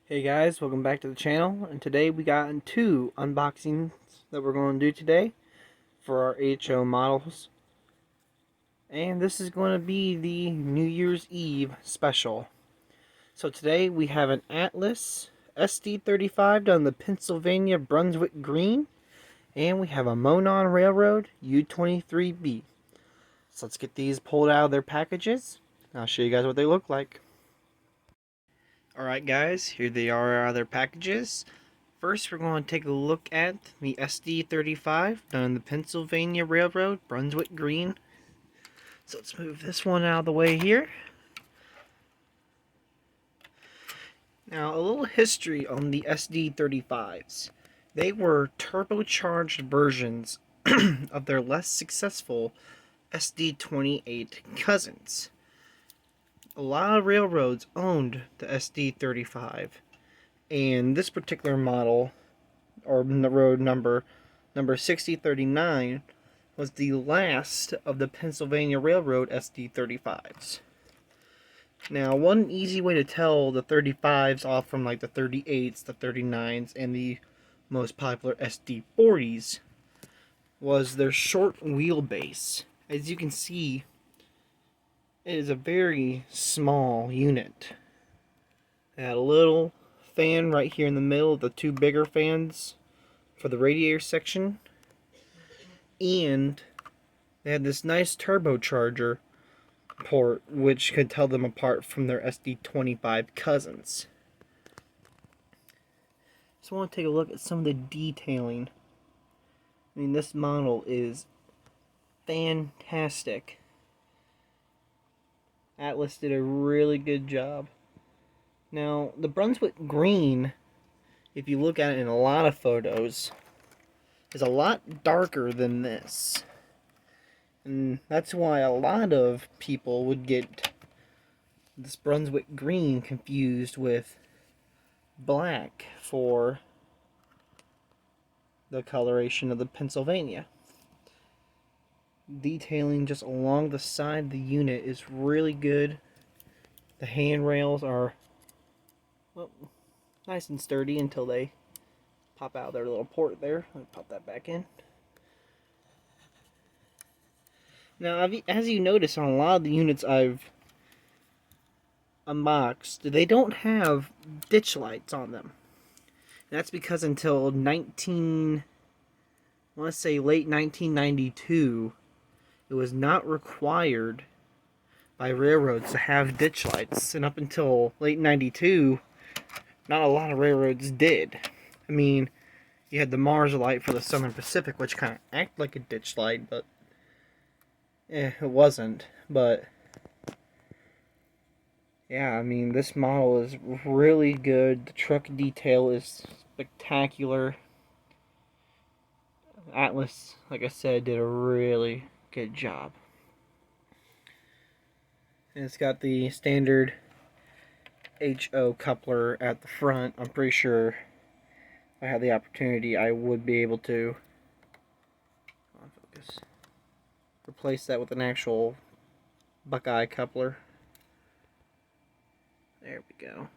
Hey guys, welcome back to the channel, and today we got two unboxings that we're going to do today for our HO models. And this is going to be the New Year's Eve special. So today we have an Atlas SD35 done in the Pennsylvania Brunswick Green, and we have a Monon Railroad U23B. So let's get these pulled out of their packages, and I'll show you guys what they look like. Alright guys, here they are out of their packages. First, we're going to take a look at the SD35 done in the Pennsylvania Railroad, Brunswick Green. So let's move this one out of the way here. Now, a little history on the SD35s. They were turbocharged versions of their less successful SD28 cousins. A lot of railroads owned the SD35, and this particular model, or road number 6039, was the last of the Pennsylvania Railroad SD35s. Now, one easy way to tell the 35s off from like the 38s, the 39s, and the most popular SD40s was their short wheelbase. As you can see, it is a very small unit. It had a little fan right here in the middle, the two bigger fans for the radiator section, and they had this nice turbocharger port which could tell them apart from their SD25 cousins. So I want to take a look at some of the detailing. I mean, this model is fantastic. Atlas did a really good job. Now, the Brunswick Green, if you look at it in a lot of photos, is a lot darker than this. And that's why a lot of people would get this Brunswick Green confused with black for the coloration of the Pennsylvania. Detailing just along the side of the unit is really good. The handrails are, well, nice and sturdy until they pop out their little port there. Let me pop that back in. Now, as you notice on a lot of the units I've unboxed, they don't have ditch lights on them. And that's because until I want to say late 1992, it was not required by railroads to have ditch lights. And up until late 92, not a lot of railroads did. I mean, you had the Mars light for the Southern Pacific, which kind of acted like a ditch light, but it wasn't. But yeah, I mean, this model is really good. The truck detail is spectacular. Atlas, like I said, did a really good job. And it's got the standard HO coupler at the front. I'm pretty sure if I had the opportunity, I would be able to replace that with an actual Buckeye coupler. There we go.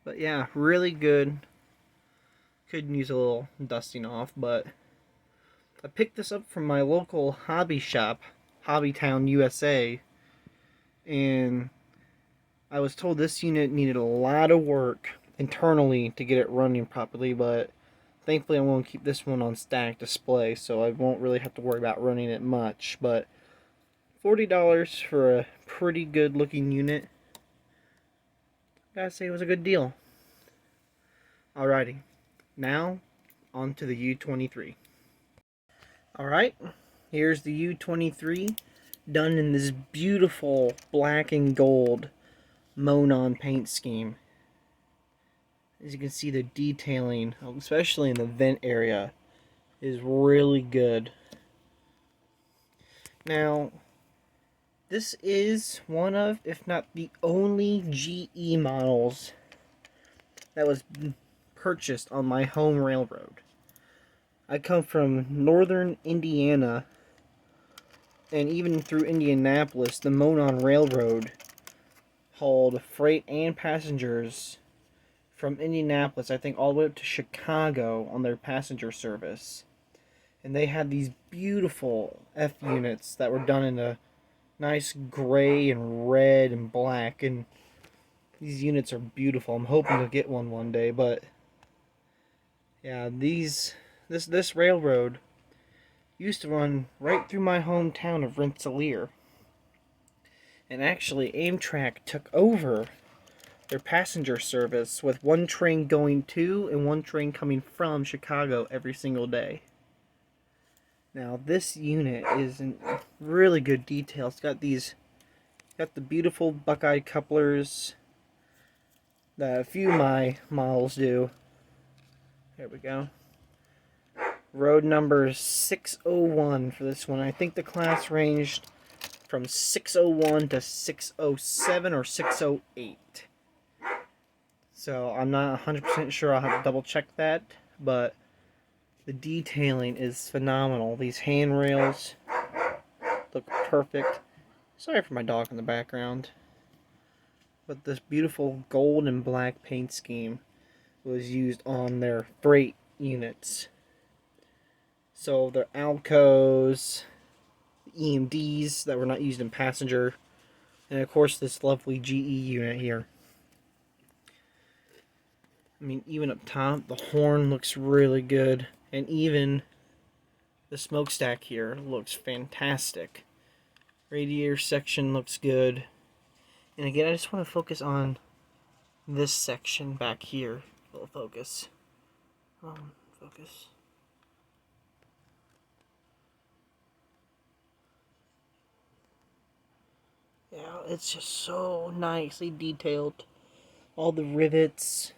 But yeah, really good. Could use a little dusting off, but I picked this up from my local hobby shop, Hobbytown, USA, and I was told this unit needed a lot of work internally to get it running properly, but thankfully I'm going to keep this one on stack display, so I won't really have to worry about running it much. But $40 for a pretty good looking unit, gotta say it was a good deal. Alrighty, now on to the U23. Alright, here's the U23 done in this beautiful black and gold Monon paint scheme. As you can see, the detailing, especially in the vent area, is really good. Now, this is one of, if not the only GE models that was purchased on my home railroad. I come from northern Indiana, and even through Indianapolis, the Monon Railroad hauled freight and passengers from Indianapolis, I think, all the way up to Chicago on their passenger service. And they had these beautiful F units that were done in a nice gray and red and black. And these units are beautiful. I'm hoping to get one day, but yeah, this railroad used to run right through my hometown of Rensselaer. And actually, Amtrak took over their passenger service with one train going to and one train coming from Chicago every single day. Now, this unit is in really good detail. It's got the beautiful Buckeye couplers that a few of my models do. There we go. Road number 601 for this one. I think the class ranged from 601 to 607 or 608. So I'm not 100% sure. I'll have to double check that, but the detailing is phenomenal. These handrails look perfect. Sorry for my dog in the background. But this beautiful gold and black paint scheme was used on their freight units. So their Alcos, EMDs that were not used in passenger, and of course this lovely GE unit here. I mean, even up top, the horn looks really good, and even the smokestack here looks fantastic. Radiator section looks good. And again, I just want to focus on this section back here. Little focus. Focus. Yeah, it's just so nicely detailed. All the rivets,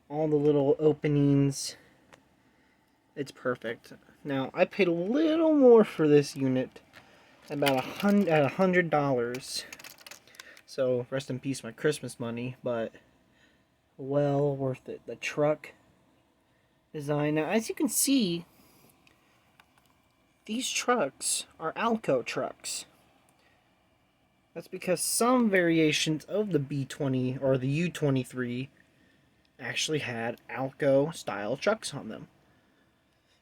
all the little openings. It's perfect. Now, I paid a little more for this unit, about $100. So, rest in peace, my Christmas money, but well worth it. The truck design. Now, as you can see, these trucks are Alco trucks. That's because some variations of the B20 or the U23 actually had Alco style trucks on them.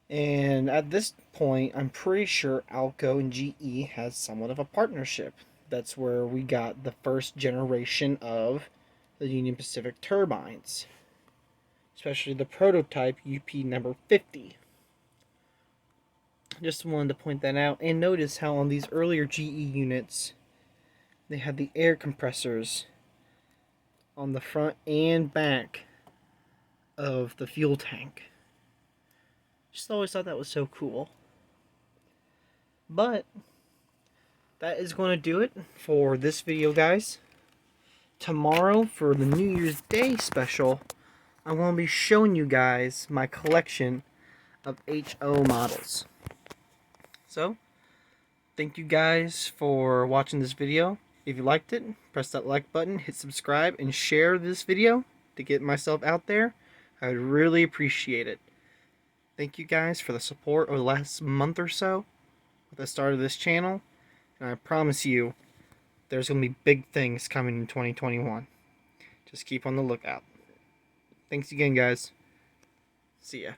And at this point, I'm pretty sure Alco and GE has somewhat of a partnership. That's where we got the first generation of the Union Pacific turbines, especially the prototype UP number 50. Just wanted to point that out, and notice how on these earlier GE units, they had the air compressors on the front and back of the fuel tank. Just always thought that was so cool. But that is going to do it for this video, guys. Tomorrow, for the New Year's Day special, I'm going to be showing you guys my collection of HO models. So, thank you guys for watching this video. If you liked it, press that like button, hit subscribe, and share this video to get myself out there. I would really appreciate it. Thank you guys for the support over the last month or so with the start of this channel. And I promise you, there's going to be big things coming in 2021. Just keep on the lookout. Thanks again, guys. See ya.